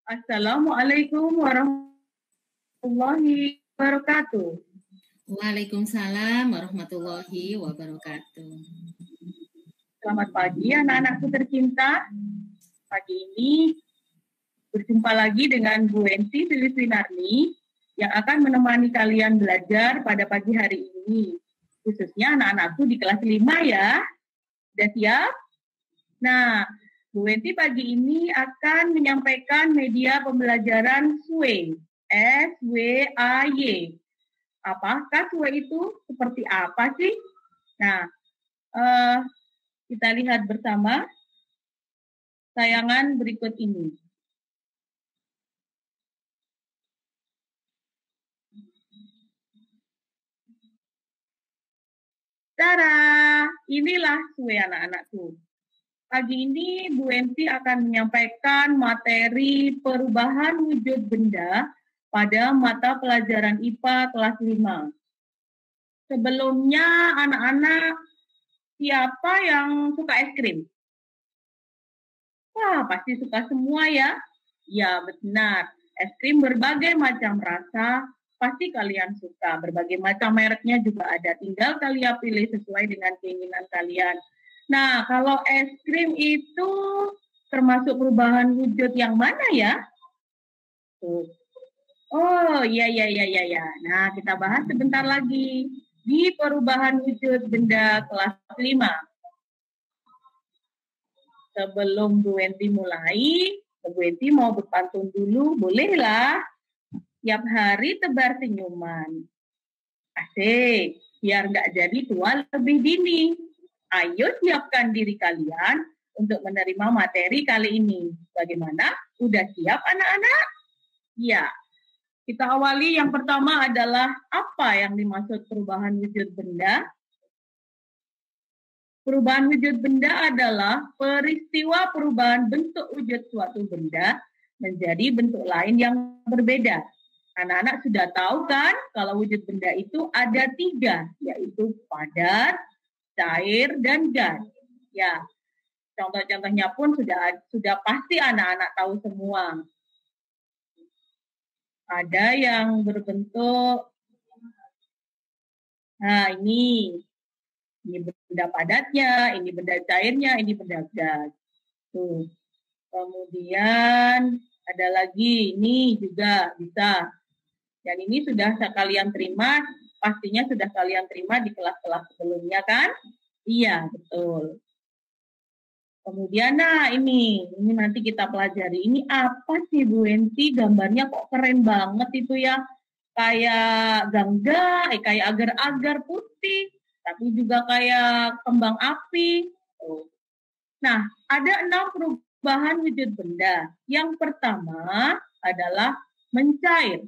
Assalamualaikum warahmatullahi wabarakatuh. Waalaikumsalam warahmatullahi wabarakatuh. Selamat pagi anak-anakku tercinta. Pagi ini berjumpa lagi dengan Bu Enti Filistinarni yang akan menemani kalian belajar pada pagi hari ini. Khususnya anak-anakku di kelas 5 ya. Sudah siap? Nah, Bu Enti pagi ini akan menyampaikan media pembelajaran SWAY. S-W-A-Y. Apakah SWAY itu? Seperti apa sih? Nah, kita lihat bersama tayangan berikut ini. Tada! Inilah SWAY anak-anakku. Pagi ini Bu Enti akan menyampaikan materi perubahan wujud benda pada mata pelajaran IPA kelas 5. Sebelumnya anak-anak, siapa yang suka es krim? Wah, pasti suka semua ya. Ya, benar. Es krim berbagai macam rasa, pasti kalian suka. Berbagai macam mereknya juga ada. Tinggal kalian pilih sesuai dengan keinginan kalian. Nah, kalau es krim itu termasuk perubahan wujud yang mana ya? Tuh. Oh, iya. Nah, kita bahas sebentar lagi di perubahan wujud benda kelas 5. Sebelum Bu Enti mulai, Bu Enti mau berpantun dulu, bolehlah. Tiap hari tebar senyuman. Asik, biar nggak jadi tua lebih dini. Ayo siapkan diri kalian untuk menerima materi kali ini. Bagaimana? Udah siap anak-anak? Ya, kita awali yang pertama adalah apa yang dimaksud perubahan wujud benda? Perubahan wujud benda adalah peristiwa perubahan bentuk wujud suatu benda menjadi bentuk lain yang berbeda. Anak-anak sudah tahu kan kalau wujud benda itu ada 3, yaitu padat, cair, dan gas. Ya, contoh-contohnya pun sudah pasti anak-anak tahu semua. Ada yang berbentuk, nah ini benda padatnya, ini benda cairnya, ini benda gas. Tuh. Kemudian ada lagi, ini juga bisa. Dan ini sudah kalian terima, pastinya sudah kalian terima di kelas-kelas sebelumnya kan? Iya, betul. Kemudian nah ini nanti kita pelajari. Ini apa sih Bu Enti? Gambarnya kok keren banget itu ya. Kayak gangga, kayak agar-agar putih, tapi juga kayak kembang api. Nah, ada 6 perubahan wujud benda. Yang pertama adalah mencair.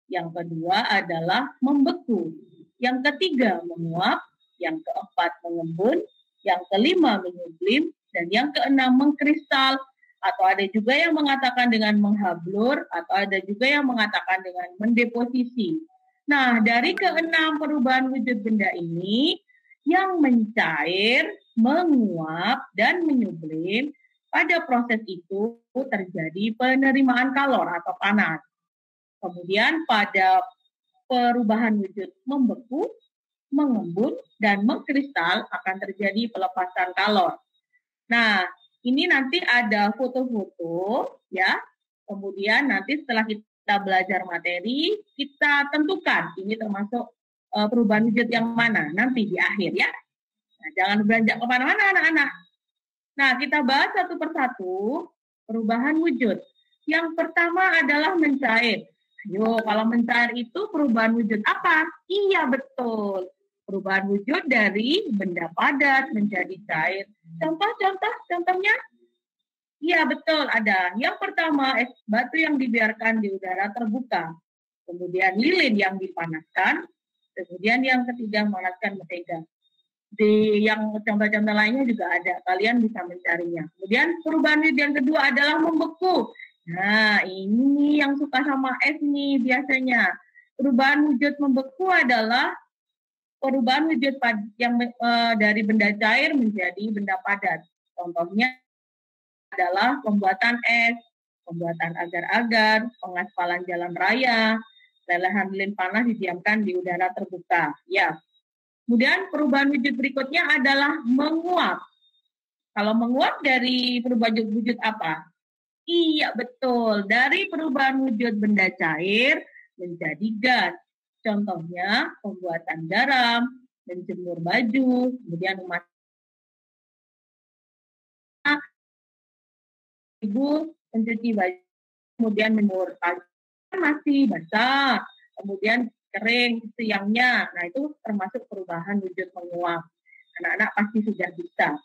Yang kedua adalah membeku. Yang ketiga menguap. Yang keempat mengembun. Yang kelima menyublim. Dan yang keenam mengkristal. Atau ada juga yang mengatakan dengan menghablur. Atau ada juga yang mengatakan dengan mendeposisi. Nah, dari keenam perubahan wujud benda ini, yang mencair, menguap, dan menyublim, pada proses itu terjadi penerimaan kalor atau panas. Kemudian pada perubahan wujud membeku, mengembun, dan mengkristal akan terjadi pelepasan kalor. Nah, ini nanti ada foto-foto ya. Kemudian nanti setelah kita belajar materi, kita tentukan ini termasuk perubahan wujud yang mana nanti di akhir ya. Nah, jangan beranjak kemana-mana anak-anak. Nah, kita bahas satu persatu perubahan wujud. Yang pertama adalah mencair. Ayo, kalau mencair itu perubahan wujud apa? Iya, betul. Perubahan wujud dari benda padat menjadi cair. Contohnya? Iya, betul, ada. Yang pertama, es batu yang dibiarkan di udara terbuka. Kemudian lilin yang dipanaskan. Kemudian yang ketiga, memanaskan mentega. Di yang contoh-contoh lainnya juga ada. Kalian bisa mencarinya. Kemudian perubahan wujud yang kedua adalah membeku. Nah, ini yang suka sama es nih biasanya. Perubahan wujud membeku adalah perubahan wujud yang dari benda cair menjadi benda padat. Contohnya adalah pembuatan es. pembuatan agar-agar, pengaspalan jalan raya, lelehan lilin panas didiamkan di udara terbuka. Ya. Kemudian perubahan wujud berikutnya adalah menguap. Kalau menguap dari perubahan wujud apa? Iya, betul. Dari perubahan wujud benda cair menjadi gas. Contohnya pembuatan garam, menjemur baju, kemudian memasak, ibu mencuci baju, kemudian menjemur pagi masih basah, kemudian kering siangnya. Nah, itu termasuk perubahan wujud menguap. Anak-anak pasti sudah bisa.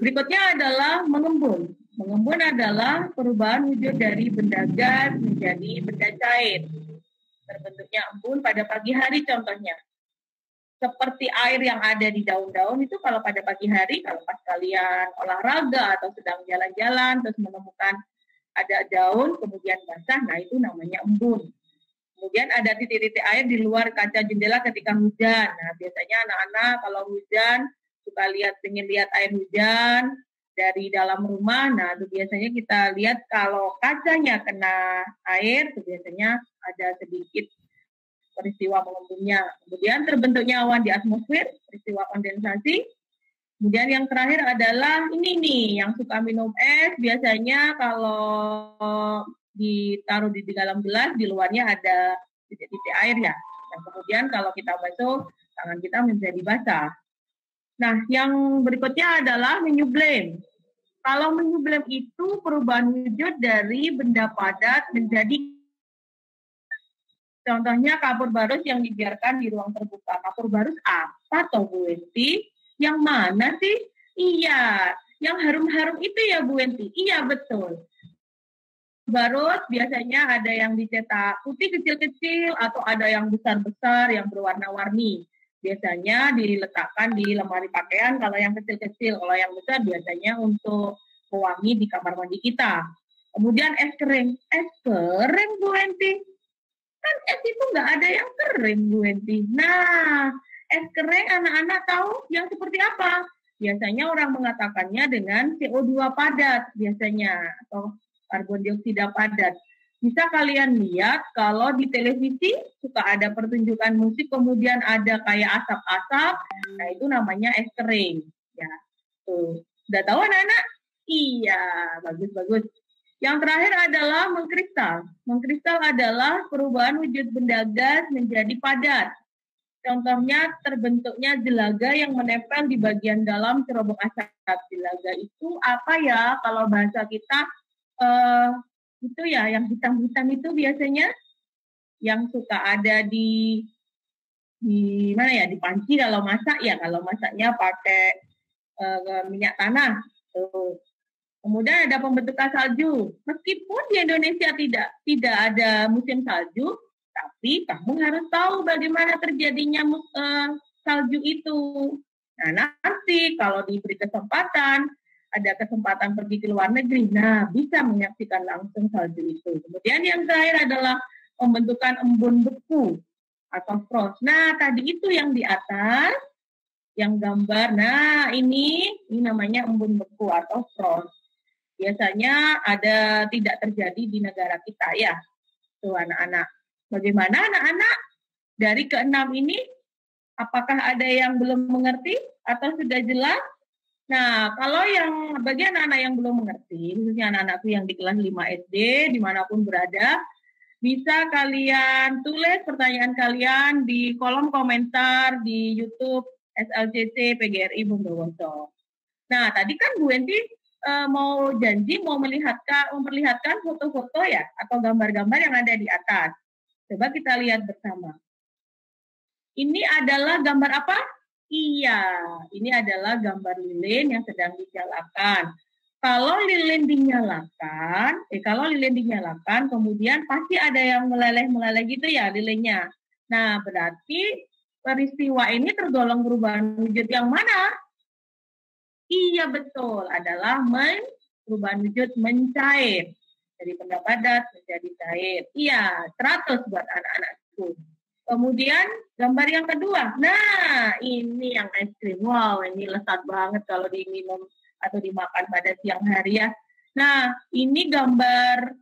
Berikutnya adalah mengembun. Mengembun adalah perubahan wujud dari benda gas menjadi benda cair. Terbentuknya embun pada pagi hari contohnya. Seperti air yang ada di daun-daun itu kalau pada pagi hari, kalau pas kalian olahraga atau sedang jalan-jalan terus menemukan ada daun kemudian basah, nah itu namanya embun. Kemudian ada titik-titik air di luar kaca jendela ketika hujan. Nah biasanya anak-anak kalau hujan suka pengen lihat air hujan dari dalam rumah. Nah itu biasanya kita lihat kalau kacanya kena air, itu biasanya ada sedikit peristiwa mengembunnya. Kemudian terbentuknya awan di atmosfer, peristiwa kondensasi. Kemudian yang terakhir adalah ini nih, yang suka minum es, biasanya kalau ditaruh di dalam gelas, di luarnya ada titik-titik air ya. Dan kemudian kalau kita basuh, tangan kita menjadi basah. Nah, yang berikutnya adalah menyublim. Kalau menyublim itu perubahan wujud dari benda padat menjadi, contohnya kapur barus yang dibiarkan di ruang terbuka. Kapur barus apa toh Bu Wenti? Yang mana sih? Iya, yang harum-harum itu ya Bu Wenti? Iya, betul. Barus biasanya ada yang dicetak putih kecil-kecil atau ada yang besar-besar yang berwarna-warni. Biasanya diletakkan di lemari pakaian kalau yang kecil-kecil. Kalau yang besar biasanya untuk pewangi di kamar mandi kita. Kemudian es kering. Es kering Bu Wenti? Kan es itu nggak ada yang kering Bu Wenti. Nah, es kering anak-anak tahu yang seperti apa? Biasanya orang mengatakannya dengan CO2 padat biasanya atau karbon dioksida padat. Bisa kalian lihat kalau di televisi suka ada pertunjukan musik kemudian ada kayak asap-asap. Nah, itu namanya es kering. Ya, tuh. Sudah tahu anak-anak? Iya, bagus-bagus. Yang terakhir adalah mengkristal. Mengkristal adalah perubahan wujud benda gas menjadi padat. Contohnya terbentuknya jelaga yang menempel di bagian dalam cerobong asap. Jelaga itu apa ya kalau bahasa kita? Itu ya yang hitam-hitam itu biasanya yang suka ada di mana ya, di panci kalau masak ya, kalau masaknya pakai minyak tanah. Kemudian ada pembentukan salju. Meskipun di Indonesia tidak ada musim salju, tapi kamu harus tahu bagaimana terjadinya salju itu. Nah, nanti kalau diberi kesempatan, ada kesempatan pergi ke luar negeri, nah bisa menyaksikan langsung salju itu. Kemudian yang terakhir adalah pembentukan embun beku atau frost. Nah, tadi itu yang di atas, yang gambar, nah ini namanya embun beku atau frost. Biasanya tidak terjadi di negara kita ya, tuh anak-anak. Bagaimana anak-anak? Dari keenam ini, apakah ada yang belum mengerti atau sudah jelas? Nah, kalau yang bagi anak-anak yang belum mengerti, khususnya anak-anakku yang di kelas 5 SD, dimanapun berada, bisa kalian tulis pertanyaan kalian di kolom komentar di YouTube SLCC PGRI Bondowoso. Nah, tadi kan Bu Wenti mau janji mau memperlihatkan foto-foto ya, atau gambar-gambar yang ada di atas. Coba kita lihat bersama. Ini adalah gambar apa? Iya, ini adalah gambar lilin yang sedang dinyalakan. Kalau lilin dinyalakan, kemudian pasti ada yang meleleh-meleleh gitu ya lilinnya. Nah, berarti peristiwa ini tergolong perubahan wujud yang mana? Iya, betul, adalah perubahan wujud mencair. Dari benda padat menjadi cair. Iya, 100 buat anak-anakku. Kemudian gambar yang kedua, nah ini yang es krim. Wow, ini lezat banget kalau diminum atau dimakan pada siang hari ya. Nah, ini gambar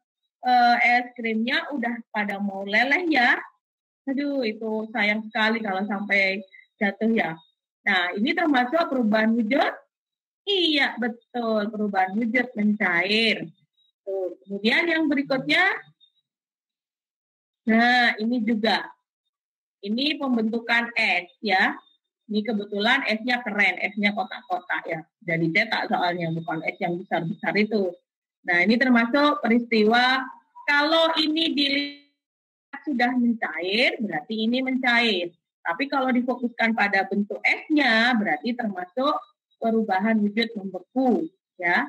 es krimnya udah pada mau leleh ya. Aduh, itu sayang sekali kalau sampai jatuh ya. Nah, ini termasuk perubahan wujud? Iya, betul. Perubahan wujud mencair. Tuh. Kemudian yang berikutnya, nah ini juga. Ini pembentukan es ya. Ini kebetulan esnya keren, esnya kotak-kotak ya. Jadi cetak soalnya, bukan es yang besar-besar itu. Nah, ini termasuk peristiwa, kalau ini dilihat sudah mencair, berarti ini mencair. Tapi kalau difokuskan pada bentuk esnya, berarti termasuk perubahan wujud membeku ya.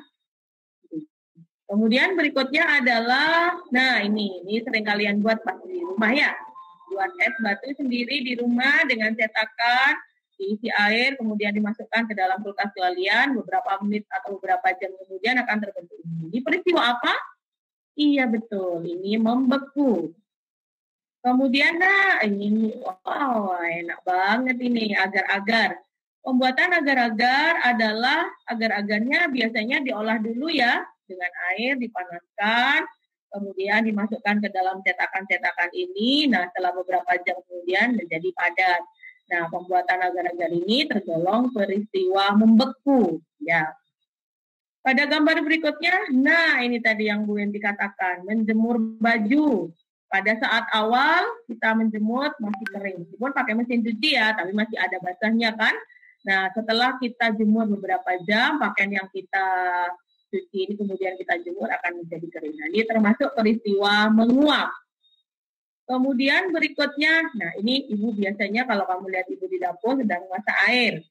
Kemudian berikutnya adalah, nah ini sering kalian buat pas di rumah ya. Buat es batu sendiri di rumah dengan cetakan, diisi air, kemudian dimasukkan ke dalam kulkas kalian, beberapa menit atau beberapa jam kemudian akan terbentuk. Ini peristiwa apa? Iya betul, ini membeku. Kemudian nah ini, wow enak banget ini agar-agar. Pembuatan agar-agar adalah agar-agarnya biasanya diolah dulu ya dengan air dipanaskan, kemudian dimasukkan ke dalam cetakan-cetakan ini. Nah, setelah beberapa jam kemudian menjadi padat. Nah, pembuatan agar-agar ini tergolong peristiwa membeku. Ya. Pada gambar berikutnya, nah ini tadi yang Bu Enti katakan, menjemur baju. Pada saat awal kita menjemur masih kering, meskipun pakai mesin cuci ya, tapi masih ada basahnya kan. Nah, setelah kita jemur beberapa jam, pakaian yang kita cuci ini kemudian kita jemur akan menjadi kering. Nah, ini termasuk peristiwa menguap. Kemudian berikutnya, nah ini Ibu biasanya kalau kamu lihat Ibu di dapur sedang masak air.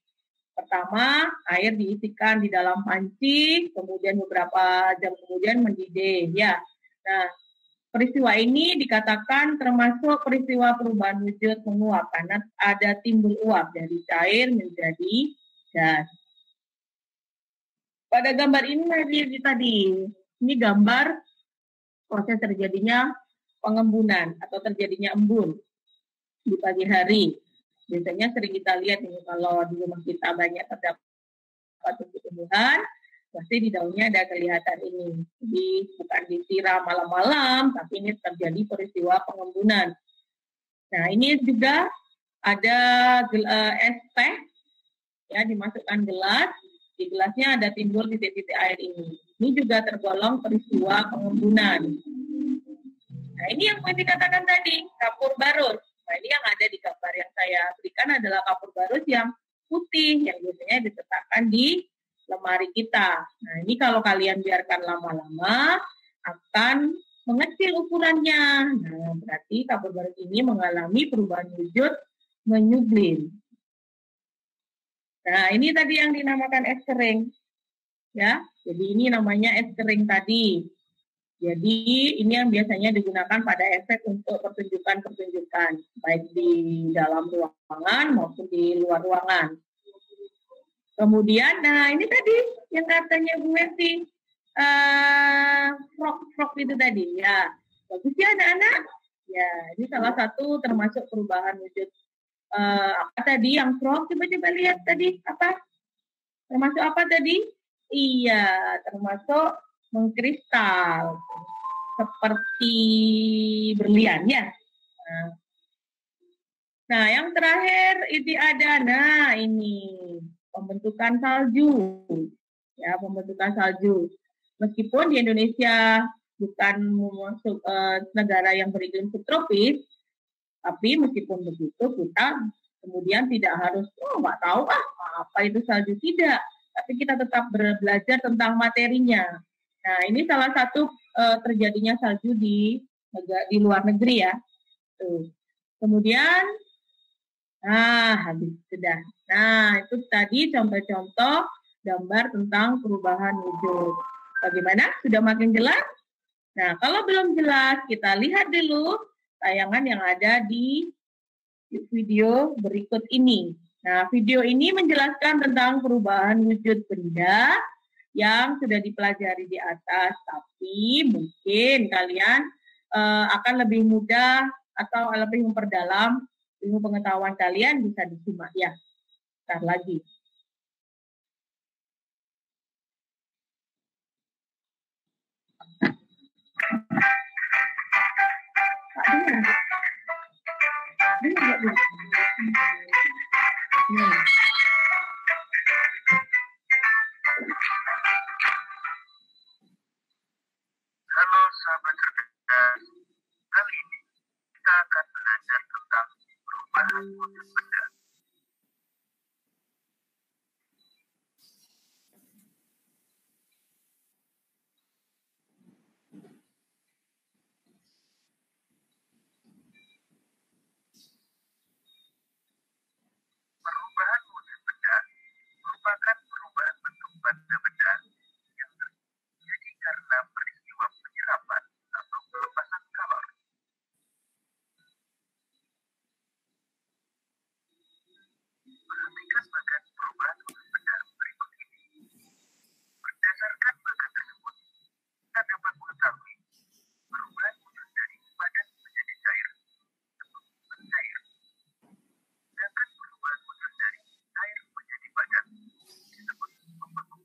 Pertama, air diisikan di dalam panci, kemudian beberapa jam kemudian mendidih. Ya, nah peristiwa ini dikatakan termasuk peristiwa perubahan wujud menguap karena ada timbul uap dari cair menjadi gas. Pada gambar ini tadi, ini gambar proses terjadinya pengembunan atau terjadinya embun di pagi hari. Biasanya sering kita lihat nih kalau di rumah kita banyak terdapat tumbuh-tumbuhan, pasti di daunnya ada kelihatan ini. Jadi bukan disiram malam-malam, tapi ini terjadi peristiwa pengembunan. Nah ini juga ada es teh, ya dimasukkan gelas, di gelasnya ada timbul titik-titik air ini. Ini juga tergolong peristiwa pengembunan. Nah ini yang saya katakan tadi, kapur barus. Nah ini yang ada di gambar yang saya berikan adalah kapur barus yang putih, yang biasanya diletakkan di lemari kita. Nah ini kalau kalian biarkan lama-lama akan mengecil ukurannya. Nah berarti kapur barus ini mengalami perubahan wujud menyublim. Nah ini tadi yang dinamakan es kering. Ya, jadi ini namanya es kering tadi. Jadi ini yang biasanya digunakan pada efek untuk pertunjukan-pertunjukan, baik di dalam ruangan maupun di luar ruangan. Kemudian, nah ini tadi yang katanya Bu Enti, frog itu tadi, ya. Bagus ya anak-anak? Ya, ini salah satu termasuk perubahan wujud. Apa tadi yang frog? Coba-coba lihat tadi, apa? Termasuk apa tadi? Iya, termasuk mengkristal seperti berlian ya. Nah, yang terakhir ini ada, nah ini pembentukan salju, ya pembentukan salju. Meskipun di Indonesia bukan negara yang beriklim subtropis, tapi meskipun begitu kita kemudian tidak harus, nggak tahu apa itu salju, tidak. Tapi kita tetap belajar tentang materinya. Nah, ini salah satu terjadinya salju di luar negeri ya. Tuh. Kemudian, habis sudah. Nah, itu tadi contoh-contoh gambar tentang perubahan wujud. Bagaimana? Sudah makin jelas? Nah, kalau belum jelas, kita lihat dulu tayangan yang ada di video berikut ini. Nah, video ini menjelaskan tentang perubahan wujud benda yang sudah dipelajari di atas, tapi mungkin kalian akan lebih mudah atau lebih memperdalam ilmu pengetahuan kalian bisa disimak ya. Bentar lagi. cerdas. Kali ini kita akan belajar tentang perubahan wujud benda. Perubahan wujud benda merupakan perubahan bentuk pada benda yang terjadi karena peristiwa penyerapan atau pelepasan kalor. Perhatikan bagan perubahan wujud benda berikut ini. Berdasarkan bagan tersebut, kita dapat mengetahui perubahan wujud dari padat menjadi cair atau mencair. Sedangkan perubahan wujud dari cair menjadi padat disebut membeku.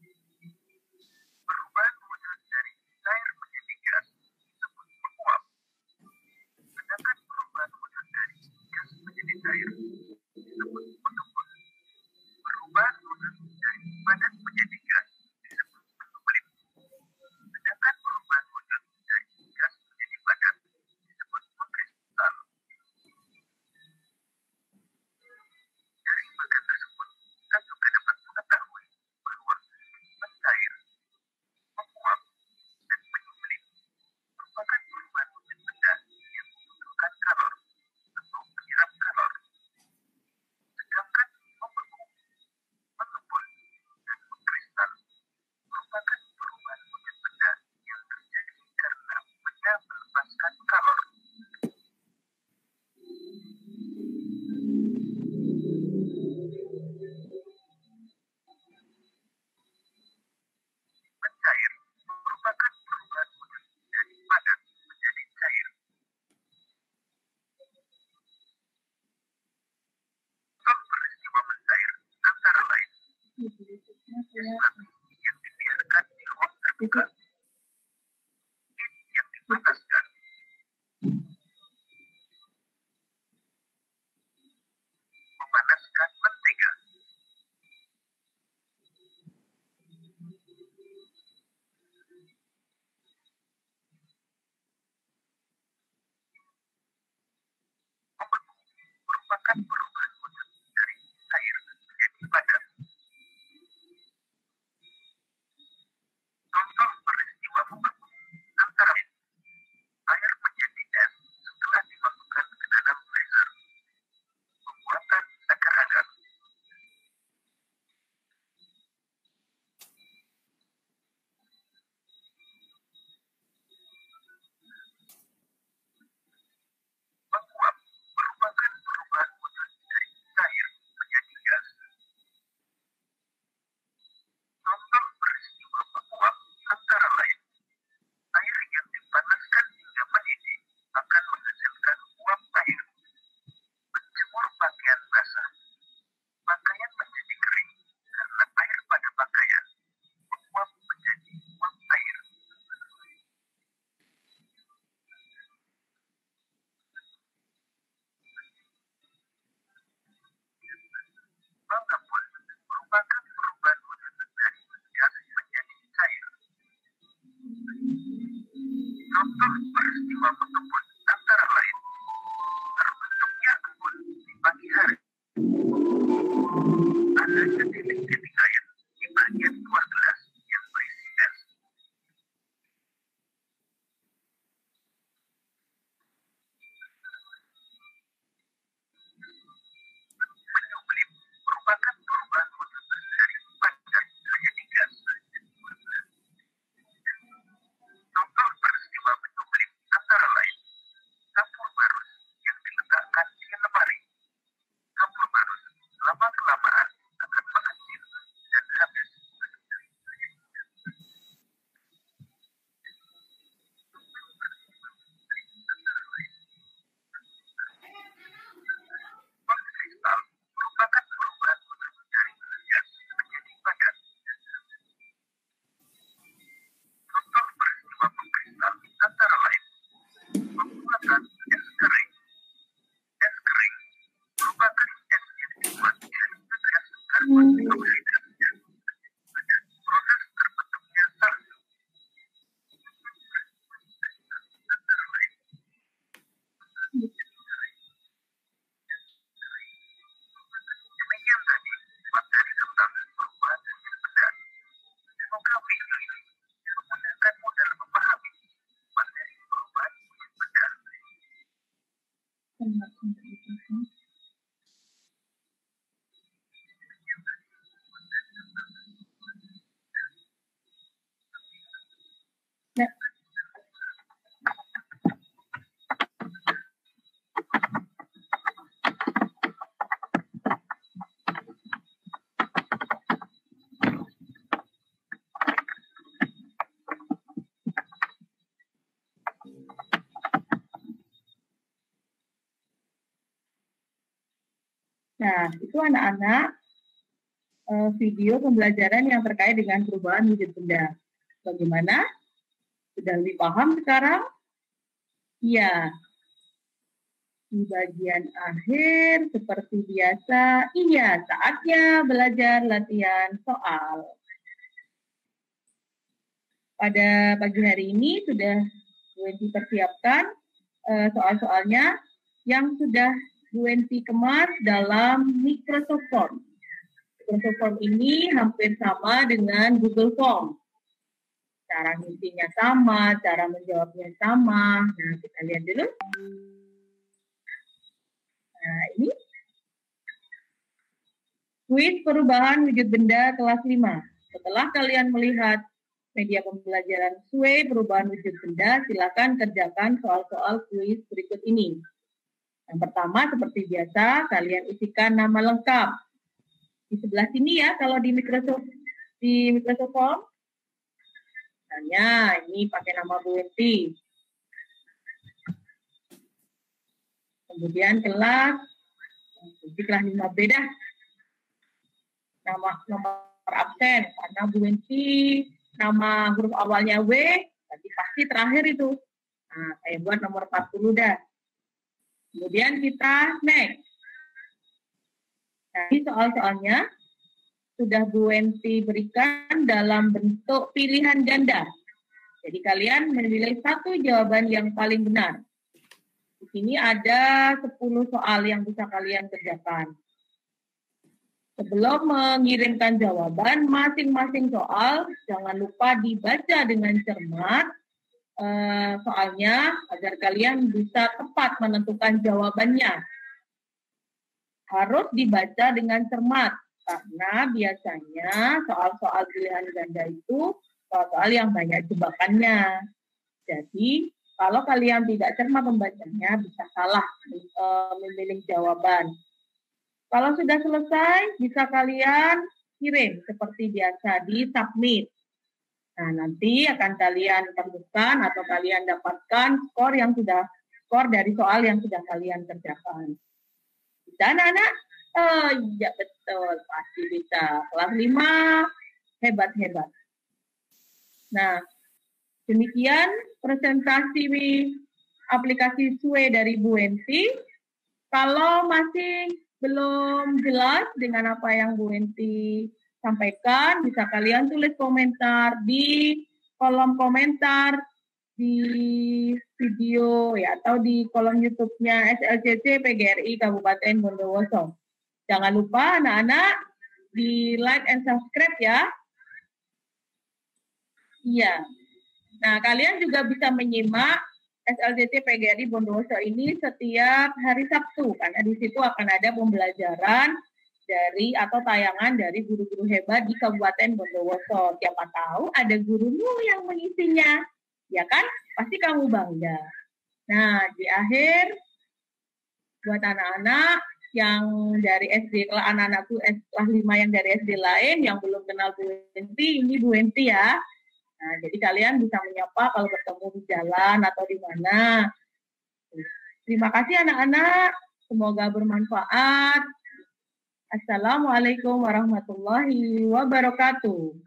Perubahan wujud dari cair menjadi gas disebut menguap. Sedangkan perubahan wujud dari gas menjadi cair disebut mengembun. Perubahan wujud dari padat menjadi gas disebut mensublim. Sedangkan perubahan wujud dari gas menjadi padat disebut mengkristal. Dari bagan tersebut, kita juga dapat mengetahui bahwa mencair, menguap, dan menyublim merupakan perubahan wujud benda yang membutuhkan kalor atau menyerap kalor. Sedangkan membeku, mengembun, dan mengkristal merupakan perubahan wujud benda yang terjadi karena benda melepaskan kalor. Mencair merupakan perubahan wujud dari padat menjadi cair. Contoh peristiwa mencair antara lain yang dibiarkan di ruang terbuka, yang dipanaskan, memanaskan mentega. Membeku merupakan perubahan wujud dari cair menjadi padat. Contoh peristiwa membeku antara lain air menjadi es setelah dimasukkan ke dalam freezer, pembuatan agar-agar. Menguap merupakan perubahan wujud dari cair menjadi gas. Contoh peristiwa menguap antara lain air yang dipanaskan hingga mendidih akan menghasilkan uap air. Menjemur pakaian basah, pakaian menjadi kering karena air pada pakaian menguap menjadi uap air. Mengembun merupakan perubahan wujud dari gas menjadi cair. Contoh peristiwa mengembun antara lain terbentuknya embun di pagi hari. Adanya titik-titik air di bagian luar gelas yang berisi es. Menyublim merupakan perubahan wujud dari padat menjadi gas. Contoh peristiwa menyublim antara lain Nah, itu anak-anak video pembelajaran yang terkait dengan perubahan wujud benda. Bagaimana? Sudah lebih paham sekarang? Iya. Di bagian akhir, seperti biasa, iya, saatnya belajar latihan soal. Pada pagi hari ini sudah dipersiapkan soal-soalnya yang sudah Bu Enti kemas dalam Microsoft Form. Microsoft Form ini hampir sama dengan Google Form. Cara ngisinya sama, cara menjawabnya sama. Nah, kita lihat dulu. Nah, ini kuis perubahan wujud benda kelas 5. Setelah kalian melihat media pembelajaran SWE perubahan wujud benda, silakan kerjakan soal-soal kuis berikut ini. Yang pertama, seperti biasa, kalian isikan nama lengkap. Di sebelah sini ya, kalau di Microsoft Form. Misalnya, ini pakai nama Bu Enti. Kemudian kelas 5B dah. Nomor absen, karena Bu Enti, nama huruf awalnya W, tadi pasti terakhir itu. Nah, saya buat nomor 40 dah. Kemudian kita next. Nah, ini soal-soalnya sudah Bu Enti berikan dalam bentuk pilihan ganda. Jadi kalian memilih satu jawaban yang paling benar. Di sini ada 10 soal yang bisa kalian kerjakan. Sebelum mengirimkan jawaban, masing-masing soal jangan lupa dibaca dengan cermat soalnya agar kalian bisa tepat menentukan jawabannya. Harus dibaca dengan cermat karena biasanya soal-soal pilihan ganda itu soal-soal yang banyak jebakannya. Jadi kalau kalian tidak cermat membacanya bisa salah memilih jawaban. Kalau sudah selesai bisa kalian kirim seperti biasa di submit. Nah, nanti akan kalian temukan atau kalian dapatkan skor dari soal yang sudah kalian kerjakan. Bisa, anak-anak? Oh, iya betul, pasti bisa. Kelas 5, hebat-hebat. Nah, demikian presentasi aplikasi SWE dari Bu Enti. Kalau masih belum jelas dengan apa yang Bu Enti sampaikan, bisa kalian tulis komentar di kolom komentar di video ya atau di kolom YouTube-nya SLCC PGRI Kabupaten Bondowoso. Jangan lupa anak-anak di like and subscribe ya. Iya. Nah, kalian juga bisa menyimak SLCC PGRI Bondowoso ini setiap hari Sabtu karena di situ akan ada pembelajaran dari atau tayangan dari guru-guru hebat di Kabupaten Bondowoso. Siapa tahu ada gurumu yang mengisinya, ya kan? Pasti kamu bangga. Nah, di akhir buat anak-anak yang dari SD, anak-anakku kelas 5 yang dari SD lain yang belum kenal Bu Enti, ini Bu Enti ya. Nah, jadi kalian bisa menyapa kalau bertemu di jalan atau di mana. Terima kasih anak-anak. Semoga bermanfaat. Assalamualaikum warahmatullahi wabarakatuh.